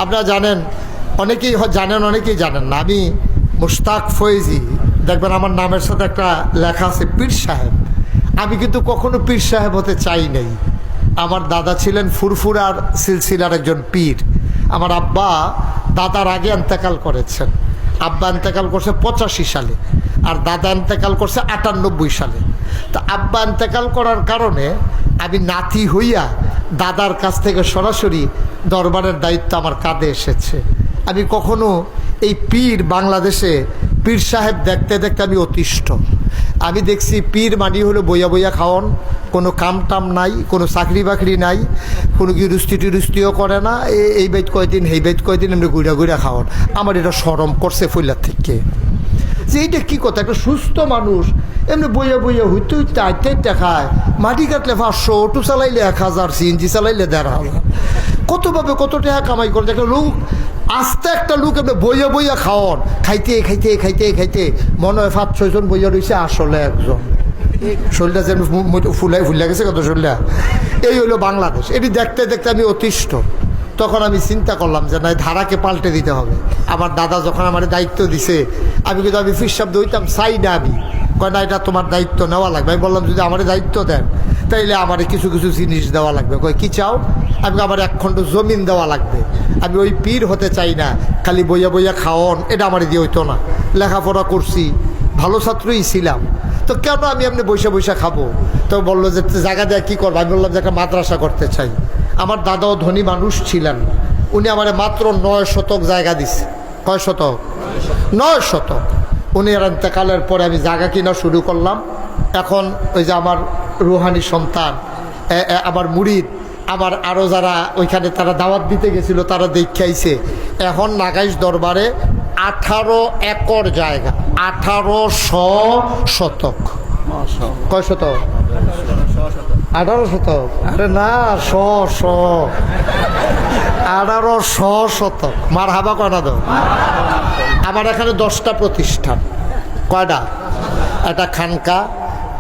আপনারা জানেন, অনেকেই জানেন, অনেকেই জানেন না, আমি মুশতাক ফয়েজি। দেখবেন আমার নামের সাথে একটা লেখা আছে পীর সাহেব। আমি কিন্তু কখনো পীর সাহেব হতে চাই নাই। আমার দাদা ছিলেন ফুরফুরার সিলসিলার একজন পীর। আমার আব্বা দাদার আগে ইন্তেকাল করেছেন। আব্বা ইন্তেকাল করছে 85 সালে, আর দাদা ইন্তেকাল করছে 98 সালে। তো আব্বা ইন্তেকাল করার কারণে আমি নাতি হইয়া দাদার কাছ থেকে সরাসরি দরবারের দায়িত্ব আমার কাঁধে এসেছে। আমি কখনো এই পীর, বাংলাদেশে পীর সাহেব দেখতে দেখতে আমি অতিষ্ঠ। আমি দেখছি পীর মানি হলো বইয়া বইয়া খাওয়ান, কোনো কাম টাম নাই, কোনো চাকরি বাকরি নাই, কোনো গিরুস্তি টিরুস্তিও করে না, এই বাইত কয়দিন এই বাইত কয়দিন এমনি ঘুরা ঘুরা খাওয়ান। আমার এটা শরম করছে ফুলার থেকে, যে এইটা কী কথা, একটা সুস্থ মানুষ এমনি বইয়া বইয়া হইতে হইতে আইতে আইতে খায়। মাটি কাটলে 500, অটো চালাইলে 1000, সিএনজি চালাইলে 1500, কতভাবে কত টাকা কামাই করে। দেখে লোক আস্তে একটা লোক এমনি বইয়া বইয়া খাওয়ান, খাইতে খাইতে খাইতে খাইতে মনে হয় 5-6 জন বইয়া রয়েছে, আসলে একজন। শরীরটা যেন ফুলে গেছে কত শরীরটা। এই হলো বাংলাদেশ। এটি দেখতে দেখতে আমি অতিষ্ঠ। তখন আমি চিন্তা করলাম যে না, ধারাকে পাল্টে দিতে হবে। আমার দাদা যখন আমার দায়িত্ব দিছে, আমি কিন্তু আমি ফির শব্দ হইতাম চাই না। আমি কয় না, এটা তোমার দায়িত্ব নেওয়া লাগবে। আমি বললাম যদি আমার দায়িত্ব দেন তাইলে আমার কিছু কিছু জিনিস দেওয়া লাগবে। কয় কী চাও? আমি আমার 1 খণ্ড জমিন দেওয়া লাগবে। আমি ওই পীর হতে চাই না, খালি বইয়া বইয়া খাওয়ান, এটা আমার দিয়ে হইতো না। লেখাপড়া করছি, ভালো ছাত্রই ছিলাম, তো কেন আমি এমনি বৈশা বৈশা খাবো? তো বললো যে জায়গা দেওয়া কী করবো? আমি বললাম যে একটা মাদ্রাসা করতে চাই। আমার দাদাও ধনী মানুষ ছিলেন, উনি আমার মাত্র 9 শতক জায়গা দিছে। কয় শতক? 9 শতক। উনি আর ইন্তেকালের পরে আমি জায়গা কিনা শুরু করলাম। এখন ওই যে আমার রুহানি সন্তান, আমার মুরিদ, আমার আরও যারা ওইখানে তারা দাওয়াত দিতে গেছিল, তারা দেখাইছে এখন নাগাইশ দরবারে 18 একর জায়গা, 1800 শতক। কয় শতক? 18 শতক? আরে না, 1800 শতক। মার হাবা কয়টা দাও? আমার এখানে 10টা প্রতিষ্ঠান। কয়টা? একটা খানকা,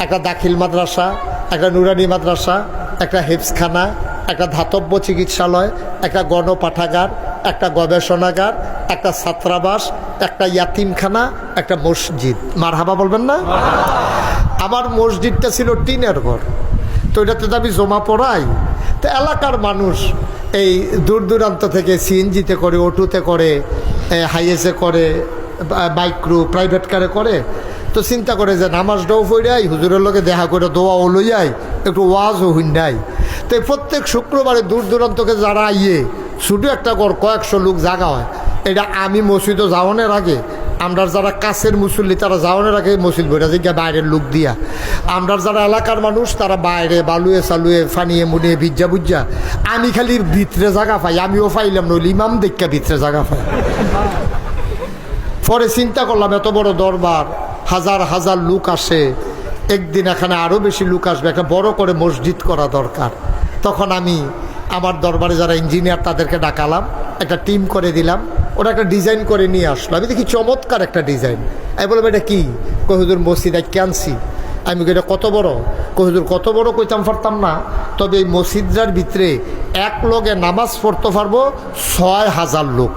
একটা দাখিল মাদ্রাসা, একটা নুরানি মাদ্রাসা, একটা হেফজখানা, একটা ধাতব্য চিকিৎসালয়, একটা গণপাঠাগার, একটা গবেষণাগার, একটা ছাত্রাবাস, একটা ইয়াতিমখানা, একটা মসজিদ। মার হাবা বলবেন না? আমার মসজিদটা ছিল টিনের ঘর, তো এটাতে তো আমি জমা পড়াই। তো এলাকার মানুষ এই দূর দূরান্ত থেকে সিএনজিতে করে, অটোতে করে, হাইয়েসে করে, মাইক্রো প্রাইভেট কারে করে, তো চিন্তা করে যে নামাজটাও পড়াই, হুজুরের লোকে দেখা করে দোয়াও লইয়াই, একটু ওয়াজও হুন্ডাই। তো প্রত্যেক শুক্রবারে দূর দূরান্তকে যারা আইয়ে, শুধু একটা ঘর কয়েকশো লোক জাগা হয়। এটা আমি মসজিদও যাওয়ানোর আগে, আমরা যারা কাছের মুসল্লি তারা যাওয়ানোর আগে মসজিদ বইটা যে বাইরের লোক দিয়া, আমরা যারা এলাকার মানুষ তারা বাইরে বালুয়ে চালুয়ে ফানিয়ে মুনিয়ে ভিজ্জা বুজ্জা, আমি খালি ভিতরে জায়গা পাই। আমিও পাইলাম নইলে ইমাম দেখা ভিতরে জায়গা পাই। পরে চিন্তা করলাম এত বড় দরবার, হাজার হাজার লোক আসে, একদিন এখানে আরও বেশি লোক আসবে, একটা বড় করে মসজিদ করা দরকার। তখন আমি আমার দরবারে যারা ইঞ্জিনিয়ার তাদেরকে ডাকালাম, একটা টিম করে দিলাম, ওরা একটা ডিজাইন করে নিয়ে আসলো। আমি দেখি চমৎকার একটা ডিজাইন। আমি বললাম এটা কি? কই হুজুর মসজিদ আনছি। আমি এটা কত বড়? কই হুজুর কত বড় কইতাম পারতাম না, তবে এই মসজিদটার ভিতরে এক লগে নামাজ পড়তে পারবো 6000 লোক।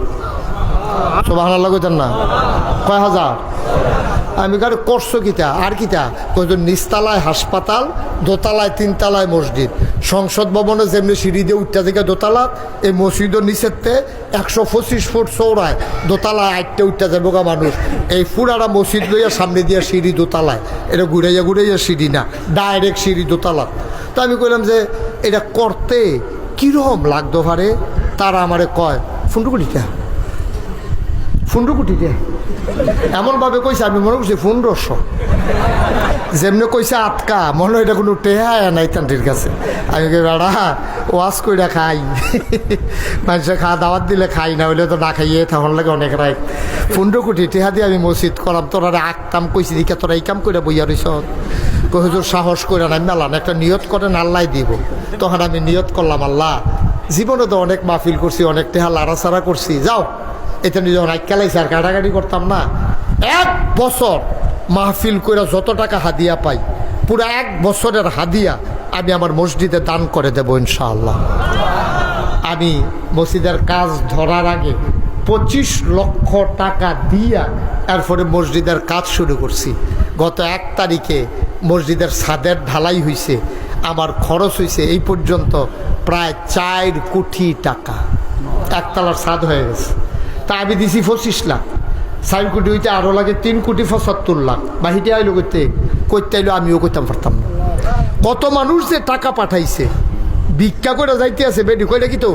সুবহানাল্লাহ কইতেন না? কয় হাজার? আমি কারো করছো কিতা আর কিতা? কইজন নিচতলায় হাসপাতাল, দোতলায় 3 তলায় মসজিদ, সংসদ ভবনে যেমনি সিঁড়ি দিয়ে উঠতে থেকে দোতলা, এই মসজিদের নিচেতে 125 ফুট চৌড়ায় দোতলায় 8টে উঠতে যাবো গা মানুষ। এই পুরাটা মসজিদ লইয়া সামনে দিয়ে সিঁড়ি দোতলায়, এটা ঘুরাইয়া ঘুরাইয়া সিঁড়ি না, ডাইরেক্ট সিঁড়ি দোতলা। তো আমি কইলাম যে এটা করতে কীরকম লাগতো ভারে? তারা আমারে কয় 15 কোটি টাকা। এমনভাবে কইছে আমি মনে করছি 1500। যেমনি কইছে আটকা, মনে হয় এটা কোনো টেহা নাই তান্তির কাছে। আমি বেড়া ওয়াজ কইরা খাই, মানুষের খাওয়া দাওয়াত দিলে খাই, না হইলে তো না খাইয়ে তখন লাগে অনেক রায়। 15 কোটি টেহা দিয়ে আমি মসজিদ করাম, তোরা আটকাম কইছি দিকে তোরা এই কাম করে বইয়া রইছ। কই হুজুর সাহস করে না মেলান, একটা নিয়ত করেন আল্লাহ দিব। তখন আমি নিয়ত করলাম, আল্লাহ জীবনে তো অনেক মাহফিল করছি, অনেক টেহা লাড়াচাড়া করছি, যাও এটা যখন আইকালাইছে আর কাটাকাটি করতাম না, 1 বছর মাহফিল করে যত টাকা হাদিয়া পাই, পুরো 1 বছরের হাদিয়া আমি আমার মসজিদে দান করে দেবো ইনশাআল্লাহ। আমি মসজিদের কাজ ধরার আগে 25 লক্ষ টাকা দিয়া এরপরে মসজিদের কাজ শুরু করছি। গত 1 তারিখে মসজিদের ছাদের ঢালাই হয়েছে, আমার খরচ হয়েছে এই পর্যন্ত প্রায় 4 কোটি টাকা। একতলার ছাদ হয়ে গেছে, তা আমি দিছি 25 লাখ। 4 কোটি হইতে আরও লাগে 3 কোটি 75 লাখ। বাহিতে আইলো করতে আইলো, আমিও করতাম পারতাম না। কত মানুষ যে টাকা পাঠাইছে, ভিক্ষা করে যাইতে আছে বেডি কইলে কি তো